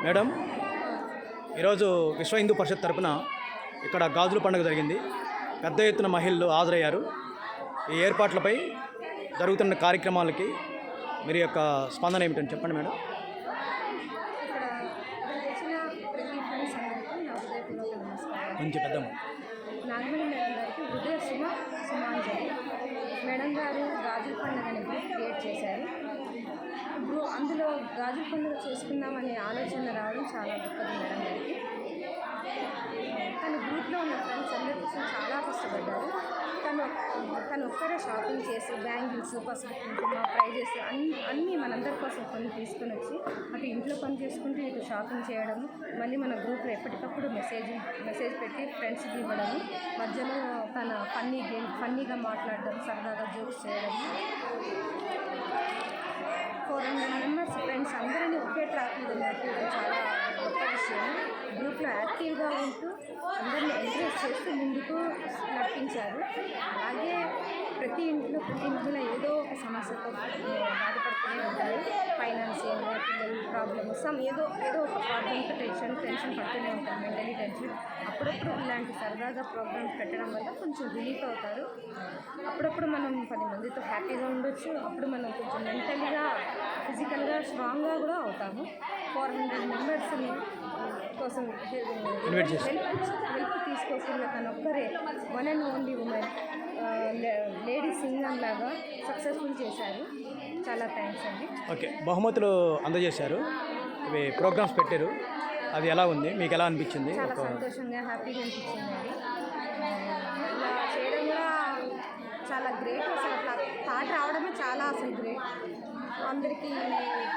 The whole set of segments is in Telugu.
మేడం, ఈరోజు విశ్వ హిందూ పరిషత్ తరపున ఇక్కడ గాజుల పండుగ జరిగింది. పెద్ద ఎత్తున మహిళలు హాజరయ్యారు. ఈ ఏర్పాట్లపై జరుగుతున్న కార్యక్రమాలకి మీరు యొక్క స్పందన ఏమిటని చెప్పండి మేడం. కొంచెం పెద్దమ్మ. నాగమణి మేడం గారికి హృదయ సుమాంజలి. మేడం గారు గాజుల పండుగని క్రియేట్ చేశారు. ఇప్పుడు అందులో గాజుల పండుగ చేసుకుందామనే ఆలోచన రావడం చాలా గొప్పది మేడం గారికి. తన గ్రూప్లో ఉన్న ఫ్రెండ్స్ అందరి కోసం చాలా కష్టపడ్డారు. తను ఒక్కరే షాపింగ్ చేసి బ్యాంగిల్స్, పసుపు, కుంకుమ, ప్రైజెస్ అన్నీ మనందరి కోసం కొన్ని తీసుకొని వచ్చి అటు ఇంట్లో పని చేసుకుంటూ ఇటు షాపింగ్ చేయడం, మళ్ళీ మన గ్రూప్లో ఎప్పటికప్పుడు మెసేజ్ పెట్టి ఫ్రెండ్స్కి ఇవ్వడము, మధ్యలో తన ఫన్నీగా మాట్లాడడం, సరదాగా జోక్స్ చేయడం, 400 మెంబర్స్ ఫ్రెండ్స్ అందరినీ ఒకే ట్రాక్ మీద నడిపేయడం చాలా గొప్ప విషయం. గ్రూప్లో యాక్టివ్గా ఉంటూ అందరినీ ఎంకరేజ్ చేస్తూ ముందుకు నడిపించారు. అలాగే ప్రతి ఇంట్లో ఏదో ఒక సమస్యతో బాధపడుతూనే ఉంటారు. ఫైనాన్షియల్గా పిల్లలు ప్రాబ్లమ్స్ ఏదో ఒక ప్రాబ్లంతో టెన్షన్ పడుతూనే ఉంటారు, మెంటలీ టెన్షన్. అప్పుడప్పుడు ఇలాంటి సరదాగా ప్రోగ్రామ్స్ పెట్టడం వల్ల కొంచెం రిలీఫ్ అవుతారు. అప్పుడప్పుడు మనం 10 మందితో హ్యాపీగా ఉండొచ్చు. అప్పుడు మనం కొంచెం మెంటల్గా, ఫిజికల్గా స్ట్రాంగ్గా కూడా అవుతాము. 400 మెంబర్స్ని కోసం హెల్ప్ తీసుకోకుండా తను ఒక్కరే one and only women lady singer లాగా సక్సెస్ఫుల్ చేశారు. చాలా థ్యాంక్స్ అండి. ఓకే, బహుమతులు అందజేశారు, ఇవి ప్రోగ్రామ్స్ పెట్టారు. అది ఎలా ఉంది, మీకు ఎలా అనిపించింది? చాలా సంతోషంగా, హ్యాపీగా అనిపించిందండి. ఇలా చేయడం కూడా చాలా గ్రేట్. అసలు అట్లా థాట్ రావడమే చాలా గ్రేట్. అందరికీ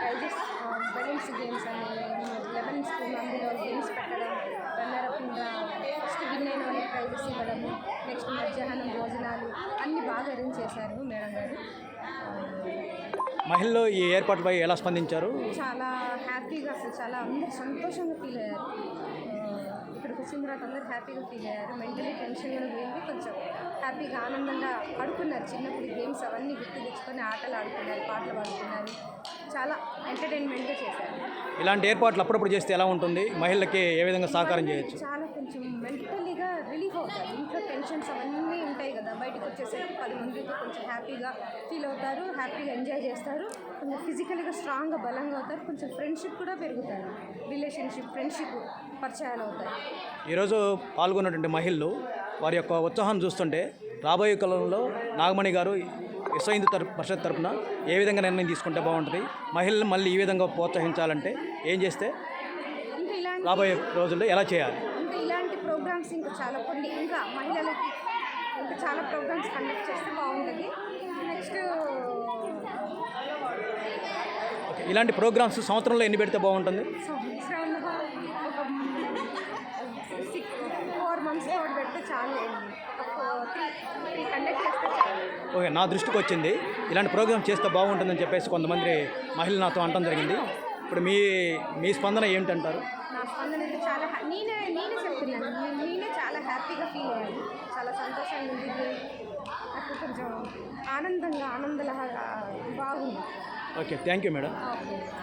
ప్రైజెస్, బెలూన్స్ గేమ్స్ అని 11 స్కూల్ అందులో గేమ్స్ పెట్టడం, రన్నరప్ ఫస్ట్ విన్ అయిన వాళ్ళకి ప్రైజెస్ ఇవ్వడము, నెక్స్ట్ మధ్యాహ్నం భోజనాలు అన్నీ బాగా అరేంజ్ చేశారు మేడం గారు. మహిళలు ఈ ఏర్పాట్లపై ఎలా స్పందించారు? చాలా హ్యాపీగా, అసలు చాలా అందరూ సంతోషంగా ఫీల్ అయ్యారు. ఇక్కడికి వచ్చిన తర్వాత అందరూ హ్యాపీగా ఫీల్ అయ్యారు. మెంటలీ టెన్షన్ కూడా పోయింది. కొంచెం హ్యాపీగా, ఆనందంగా ఆడుకున్నారు. చిన్నప్పుడు గేమ్స్ అవన్నీ గుర్తు తెచ్చుకొని ఆటలు ఆడుకున్నారు, పాటలు పాడుకున్నారు. చాలా ఎంటర్టైన్మెంట్గా చేశారు. ఇలాంటి ఏర్పాట్లు అప్పుడప్పుడు చేస్తే ఎలా ఉంటుంది? మహిళలకి ఏ విధంగా సహకారం చేయొచ్చు? చాలా కొంచెం మెంటలీగా రిలీఫ్ అవుతారు. ఇంట్లో టెన్షన్స్ అవన్నీ ఉంటాయి కదా, బయటకు వచ్చేసరికి 10 మందితో కొంచెం హ్యాపీగా ఫీల్ అవుతారు, హ్యాపీగా ఎంజాయ్ చేస్తారు. కొంచెం ఫిజికల్గా స్ట్రాంగ్గా, బలంగా అవుతారు. కొంచెం ఫ్రెండ్షిప్ కూడా పెరుగుతారు. ఫ్రెండ్షిప్ పరిచయాలు అవుతాయి. ఈరోజు పాల్గొన్నటువంటి మహిళలు వారి యొక్క ఉత్సాహాన్ని చూస్తుంటే రాబోయే కాలంలో నాగమణి గారు విశ్వ హిందూ పరిషత్ తరపున ఏ విధంగా నిర్ణయం తీసుకుంటే బాగుంటుంది? మహిళలను మళ్ళీ ఈ విధంగా ప్రోత్సహించాలంటే ఏం చేస్తే రాబోయే రోజుల్లో ఎలా చేయాలి? ఇంకా ఇలాంటి ప్రోగ్రామ్స్ ఇంకా చాలా కొన్ని, ఇంకా మహిళలకి ఇంకా చాలా ప్రోగ్రామ్స్ కండక్ట్ చేస్తే బాగుంటుంది. నెక్స్ట్ ఇలాంటి ప్రోగ్రామ్స్ సంవత్సరంలో ఎన్ని పెడితే బాగుంటుంది? సంవత్సరంలో ఒక 4 months పెడితే చాలు. ఒక 3 కండక్ట్ చేస్తే చాలు. ఓకే, నా దృష్టికి వచ్చింది ఇలాంటి ప్రోగ్రామ్ చేస్తే బాగుంటుందని చెప్పేసి కొంతమంది మహిళలు నాతో అనడం జరిగింది. ఇప్పుడు మీ స్పందన ఏమిటంటారు? నా స్పందన అయితే చాలా నేనే చెప్తున్నాను. నేనే చాలా హ్యాపీగా ఫీల్ అయ్యాను. చాలా సంతోషంగా ఉంది. నాకు కొంచెం ఆనందలహగా బాగుంది. Okay, thank you madam. Okay.